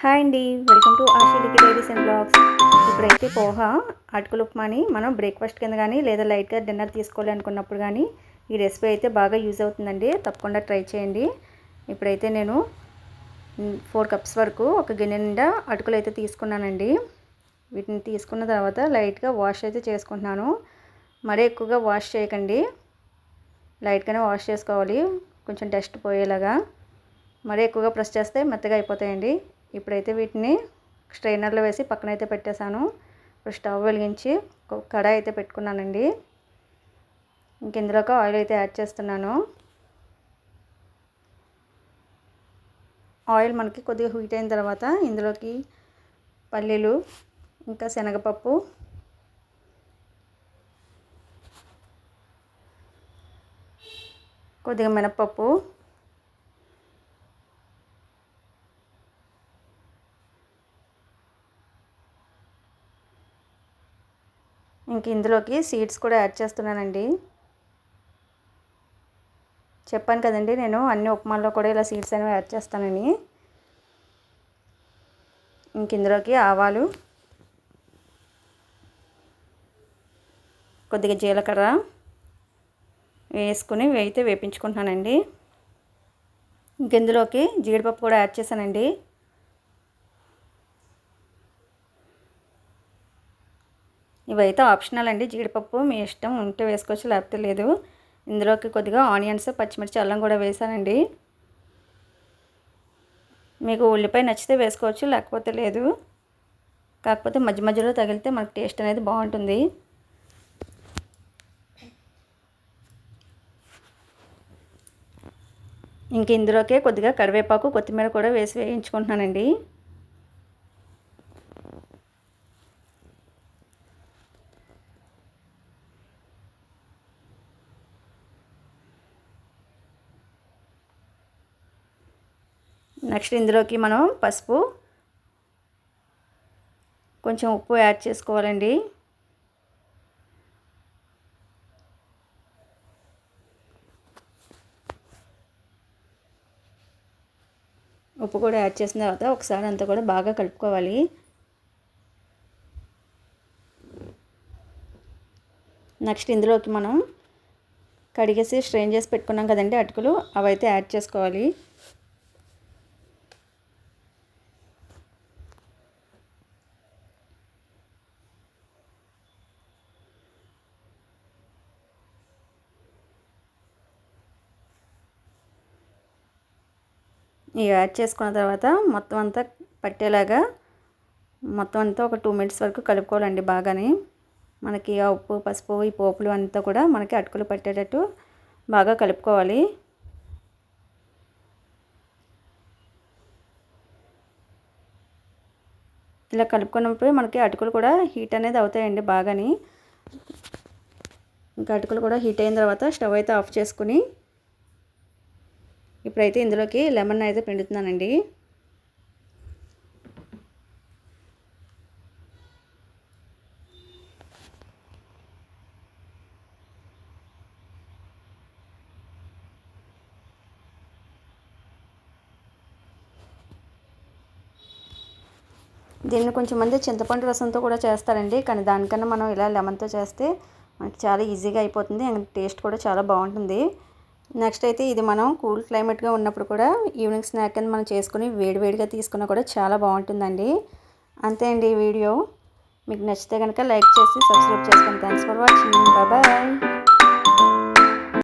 Hi అండి, welcome to ఆశీలికి diaries and blogs. ఇప్పుడైతే పోహా అటుకులు ఉప్మాని మనం బ్రేక్ఫాస్ట్ కింద కానీ లేదా లైట్గా డిన్నర్ తీసుకోవాలి అనుకున్నప్పుడు కానీ ఈ రెసిపీ అయితే బాగా యూజ్ అవుతుందండి. తప్పకుండా ట్రై చేయండి. ఇప్పుడైతే నేను 4 కప్స్ వరకు ఒక గిన్నె నిండా అటుకులు అయితే తీసుకున్నానండి. వీటిని తీసుకున్న తర్వాత లైట్గా వాష్ అయితే చేసుకుంటున్నాను. మరీ ఎక్కువగా వాష్ చేయకండి, లైట్గానే వాష్ చేసుకోవాలి, కొంచెం డస్ట్ పోయేలాగా. మరీ ఎక్కువగా ప్రెస్ చేస్తే మెత్తగా అయిపోతాయండి. ఇప్పుడైతే వీటిని స్ట్రైనర్లో వేసి పక్కన అయితే పెట్టేశాను. ఇప్పుడు స్టవ్ వెలిగించి కడాయి అయితే పెట్టుకున్నానండి. ఇంక ఇందులోకి ఆయిల్ అయితే యాడ్ చేస్తున్నాను. ఆయిల్ మనకి కొద్దిగా హీట్ అయిన తర్వాత ఇందులోకి పల్లీలు, ఇంకా శనగపప్పు, కొద్దిగా మినపప్పు, ఇంక ఇందులోకి సీడ్స్ కూడా యాడ్ చేస్తున్నానండి. చెప్పాను కదండి నేను అన్ని ఉప్మాల్లో కూడా ఇలా సీడ్స్ అనేవి యాడ్ చేస్తానని. ఇంక ఇందులోకి ఆవాలు, కొద్దిగా జీలకర్ర వేసుకుని అయితే వేపించుకుంటున్నానండి. ఇంక ఇందులోకి జీడిపప్పు కూడా యాడ్ చేశానండి. ఇవైతే ఆప్షనల్ అండి. జీడిపప్పు మీ ఇష్టం, ఉంటే వేసుకోవచ్చు, లేకపోతే లేదు. ఇందులోకి కొద్దిగా ఆనియన్స్, పచ్చిమిర్చి, అల్లం కూడా వేసానండి. మీకు ఉల్లిపాయ నచ్చితే వేసుకోవచ్చు, లేకపోతే లేదు. కాకపోతే మధ్య మధ్యలో తగిలితే మనకు టేస్ట్ అనేది బాగుంటుంది. ఇంక ఇందులోకే కొద్దిగా కరివేపాకు, కొత్తిమీర కూడా వేసి వేయించుకుంటున్నానండి. నెక్స్ట్ ఇందులోకి మనం పసుపు, కొంచెం ఉప్పు యాడ్ చేసుకోవాలండి. ఉప్పు కూడా యాడ్ చేసిన తర్వాత ఒకసారి అంతా కూడా బాగా కలుపుకోవాలి. నెక్స్ట్ ఇందులోకి మనం కడిగేసి స్ట్రెయిన్ చేసి పెట్టుకున్నాం కదండి అటుకులు, అవైతే యాడ్ చేసుకోవాలి. ఇవి యాడ్ చేసుకున్న తర్వాత మొత్తం అంతా పట్టేలాగా మొత్తం అంతా ఒక 2 మినిట్స్ వరకు కలుపుకోవాలండి. బాగానే మనకి ఆ ఉప్పు, పసుపు, ఈ పోపులు అంతా కూడా మనకి అటుకులు పట్టేటట్టు బాగా కలుపుకోవాలి. ఇలా కలుపుకున్నప్పుడు మనకి అటుకులు కూడా హీట్ అనేది అవుతాయండి బాగాని. ఇంకా అటుకులు కూడా హీట్ అయిన తర్వాత స్టవ్ అయితే ఆఫ్ చేసుకుని ఇప్పుడైతే ఇందులోకి లెమన్ అయితే పిండుతున్నానండి. దీన్ని కొంచెం మంది చింతపండు రసంతో కూడా చేస్తారండి, కానీ దానికన్నా మనం ఇలా లెమన్తో చేస్తే మనకి చాలా ఈజీగా అయిపోతుంది. అండ్ టేస్ట్ కూడా చాలా బాగుంటుంది. నెక్స్ట్ అయితే ఇది మనం కూల్ క్లైమేట్గా ఉన్నప్పుడు కూడా ఈవినింగ్ స్నాక్ కింద మనం చేసుకుని వేడివేడిగా తీసుకున్నా కూడా చాలా బాగుంటుందండి. అంతే అండి ఈ వీడియో. మీకు నచ్చితే కనుక లైక్ చేసి సబ్స్క్రైబ్ చేసుకోండి. Thanks for watching. బాయ్.